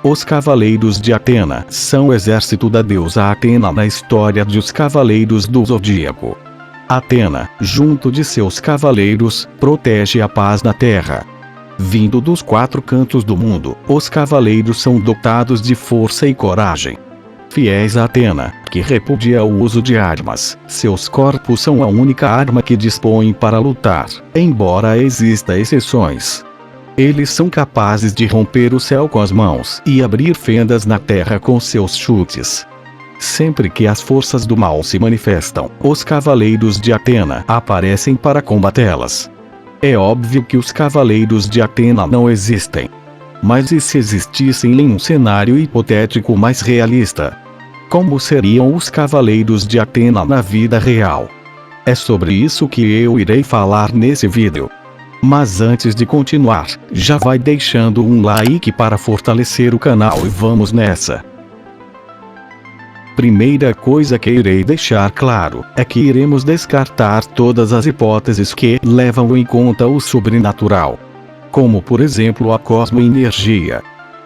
Os Cavaleiros de Atena são o exército da deusa Atena na história de Os Cavaleiros do Zodíaco. Atena, junto de seus cavaleiros, protege a paz na Terra. Vindo dos 4 cantos do mundo, os cavaleiros são dotados de força e coragem. Fiéis a Atena, que repudia o uso de armas, seus corpos são a única arma que dispõem para lutar, embora exista exceções. Eles são capazes de romper o céu com as mãos e abrir fendas na terra com seus chutes. Sempre que as forças do mal se manifestam, os Cavaleiros de Atena aparecem para combatê-las. É óbvio que os Cavaleiros de Atena não existem. Mas e se existissem em um cenário hipotético mais realista? Como seriam os Cavaleiros de Atena na vida real? É sobre isso que eu irei falar nesse vídeo. Mas antes de continuar, já vai deixando um like para fortalecer o canal e vamos nessa. Primeira coisa que irei deixar claro, é que iremos descartar todas as hipóteses que levam em conta o sobrenatural. Como por exemplo a cosmoenergia.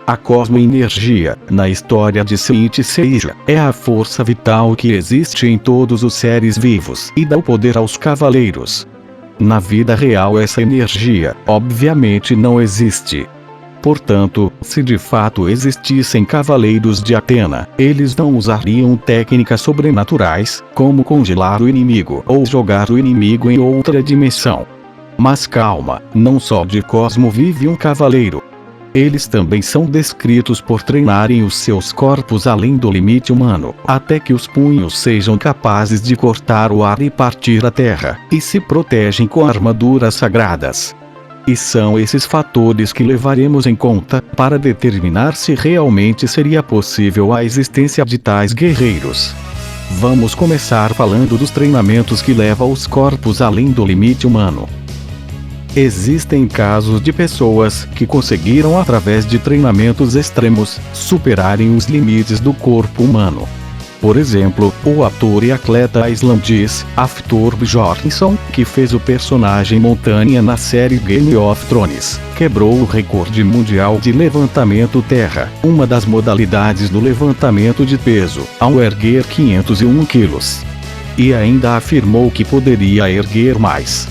A cosmoenergia, na história de Saint Seiya, é a força vital que existe em todos os seres vivos e dá o poder aos cavaleiros. Na vida real essa energia, obviamente não existe. Portanto, se de fato existissem Cavaleiros de Atena, eles não usariam técnicas sobrenaturais, como congelar o inimigo ou jogar o inimigo em outra dimensão. Mas calma, não só de Cosmo vive um cavaleiro. Eles também são descritos por treinarem os seus corpos além do limite humano, até que os punhos sejam capazes de cortar o ar e partir a terra, e se protegem com armaduras sagradas. E são esses fatores que levaremos em conta para determinar se realmente seria possível a existência de tais guerreiros. Vamos começar falando dos treinamentos que levam os corpos além do limite humano. Existem casos de pessoas que conseguiram através de treinamentos extremos, superarem os limites do corpo humano. Por exemplo, o ator e atleta islandês, Hafthor Bjornsson, que fez o personagem Montanha na série Game of Thrones, quebrou o recorde mundial de levantamento terra, uma das modalidades do levantamento de peso, ao erguer 501 quilos. E ainda afirmou que poderia erguer mais.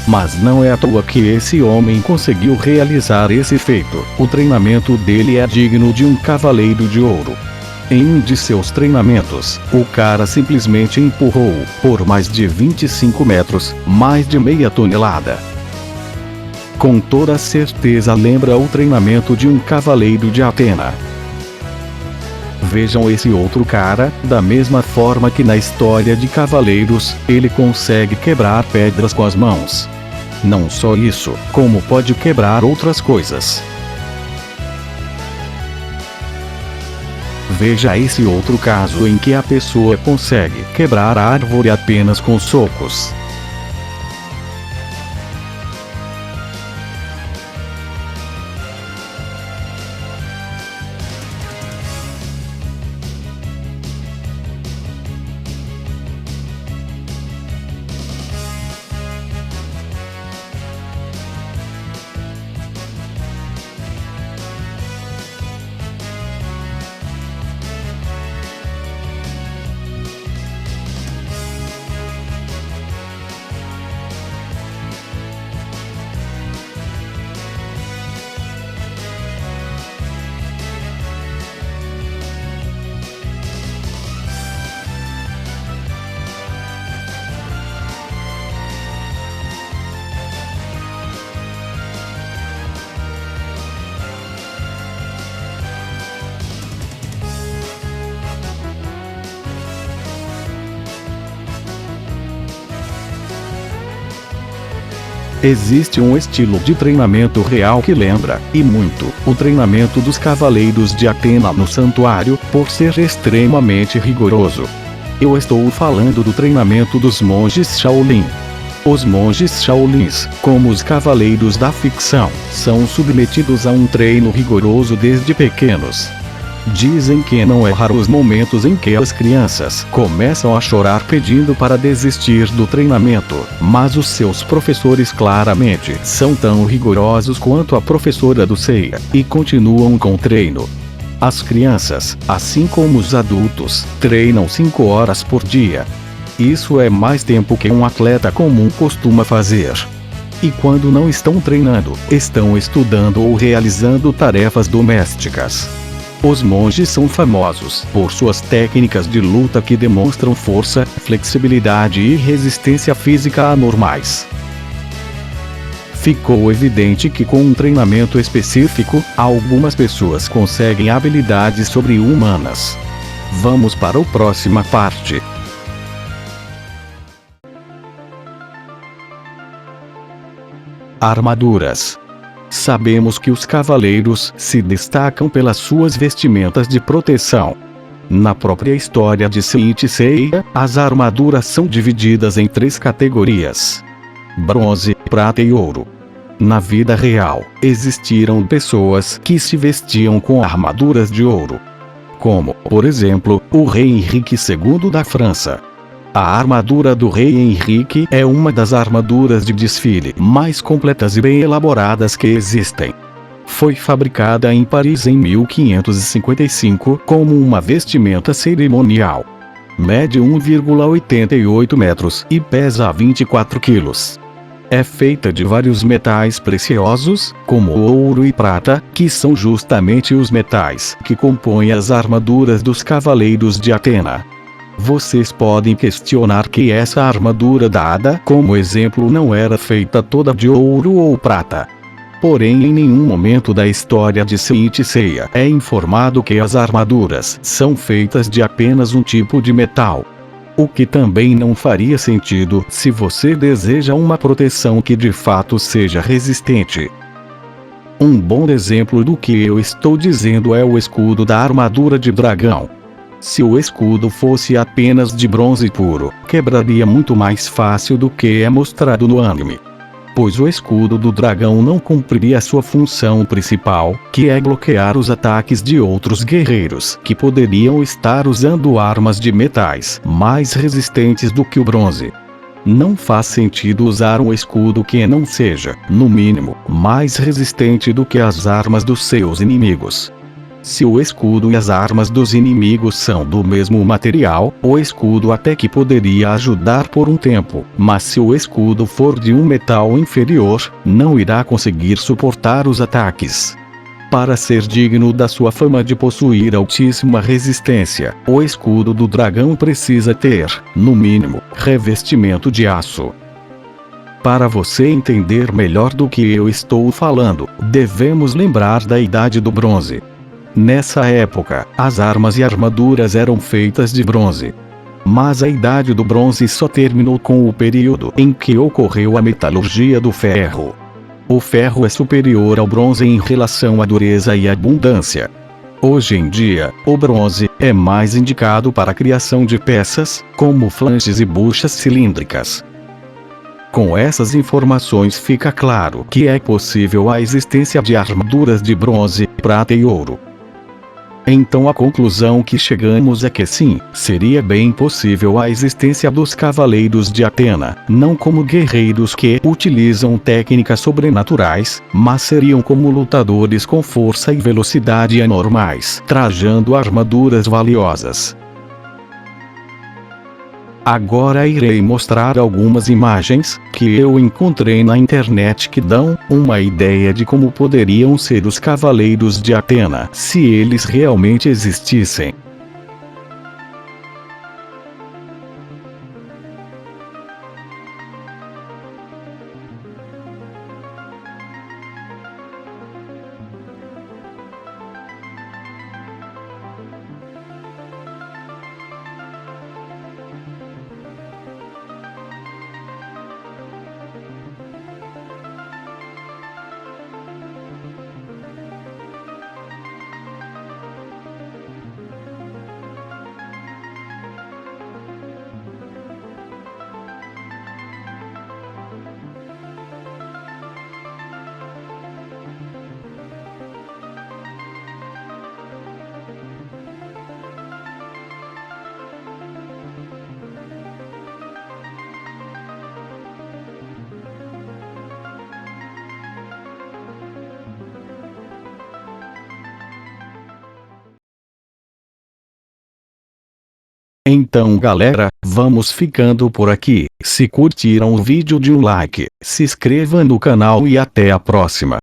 Mas não é à toa que esse homem conseguiu realizar esse feito. O treinamento dele é digno de um cavaleiro de ouro. Em um de seus treinamentos, o cara simplesmente empurrou, por mais de 25 metros, mais de meia tonelada. Com toda certeza lembra o treinamento de um cavaleiro de Atena. Vejam esse outro cara, da mesma forma que na história de Cavaleiros, ele consegue quebrar pedras com as mãos. Não só isso, como pode quebrar outras coisas. Veja esse outro caso em que a pessoa consegue quebrar a árvore apenas com socos. Existe um estilo de treinamento real que lembra, e muito, o treinamento dos Cavaleiros de Atena no santuário, por ser extremamente rigoroso. Eu estou falando do treinamento dos monges Shaolin. Os monges Shaolins, como os cavaleiros da ficção, são submetidos a um treino rigoroso desde pequenos. Dizem que não é raro os momentos em que as crianças começam a chorar pedindo para desistir do treinamento, mas os seus professores claramente são tão rigorosos quanto a professora do Seiya, e continuam com o treino. As crianças, assim como os adultos, treinam 5 horas por dia. Isso é mais tempo que um atleta comum costuma fazer. E quando não estão treinando, estão estudando ou realizando tarefas domésticas. Os monges são famosos por suas técnicas de luta que demonstram força, flexibilidade e resistência física anormais. Ficou evidente que com um treinamento específico, algumas pessoas conseguem habilidades sobre-humanas. Vamos para a próxima parte. Armaduras. Sabemos que os cavaleiros se destacam pelas suas vestimentas de proteção. Na própria história de Saint Seiya, as armaduras são divididas em 3 categorias: bronze, prata e ouro. Na vida real, existiram pessoas que se vestiam com armaduras de ouro, como, por exemplo, o rei Henrique II da França. A armadura do rei Henrique é uma das armaduras de desfile mais completas e bem elaboradas que existem. Foi fabricada em Paris em 1555 como uma vestimenta cerimonial. Mede 1,88 metros e pesa 24 quilos. É feita de vários metais preciosos, como ouro e prata, que são justamente os metais que compõem as armaduras dos cavaleiros de Atena. Vocês podem questionar que essa armadura dada como exemplo não era feita toda de ouro ou prata. Porém, em nenhum momento da história de Saint Seiya é informado que as armaduras são feitas de apenas um tipo de metal. O que também não faria sentido se você deseja uma proteção que de fato seja resistente. Um bom exemplo do que eu estou dizendo é o escudo da armadura de dragão. Se o escudo fosse apenas de bronze puro, quebraria muito mais fácil do que é mostrado no anime. Pois o escudo do dragão não cumpriria sua função principal, que é bloquear os ataques de outros guerreiros que poderiam estar usando armas de metais mais resistentes do que o bronze. Não faz sentido usar um escudo que não seja, no mínimo, mais resistente do que as armas dos seus inimigos. Se o escudo e as armas dos inimigos são do mesmo material, o escudo até que poderia ajudar por um tempo, mas se o escudo for de um metal inferior, não irá conseguir suportar os ataques. Para ser digno da sua fama de possuir altíssima resistência, o escudo do dragão precisa ter, no mínimo, revestimento de aço. Para você entender melhor do que eu estou falando, devemos lembrar da Idade do Bronze. Nessa época, as armas e armaduras eram feitas de bronze. Mas a Idade do Bronze só terminou com o período em que ocorreu a metalurgia do ferro. O ferro é superior ao bronze em relação à dureza e abundância. Hoje em dia, o bronze é mais indicado para a criação de peças, como flanges e buchas cilíndricas. Com essas informações fica claro que é possível a existência de armaduras de bronze, prata e ouro. Então a conclusão que chegamos é que sim, seria bem possível a existência dos cavaleiros de Atena, não como guerreiros que utilizam técnicas sobrenaturais, mas seriam como lutadores com força e velocidade anormais, trajando armaduras valiosas. Agora irei mostrar algumas imagens que eu encontrei na internet que dão uma ideia de como poderiam ser os cavaleiros de Atena se eles realmente existissem. Então galera, vamos ficando por aqui. Se curtiram o vídeo, de um like, se inscreva no canal e até a próxima.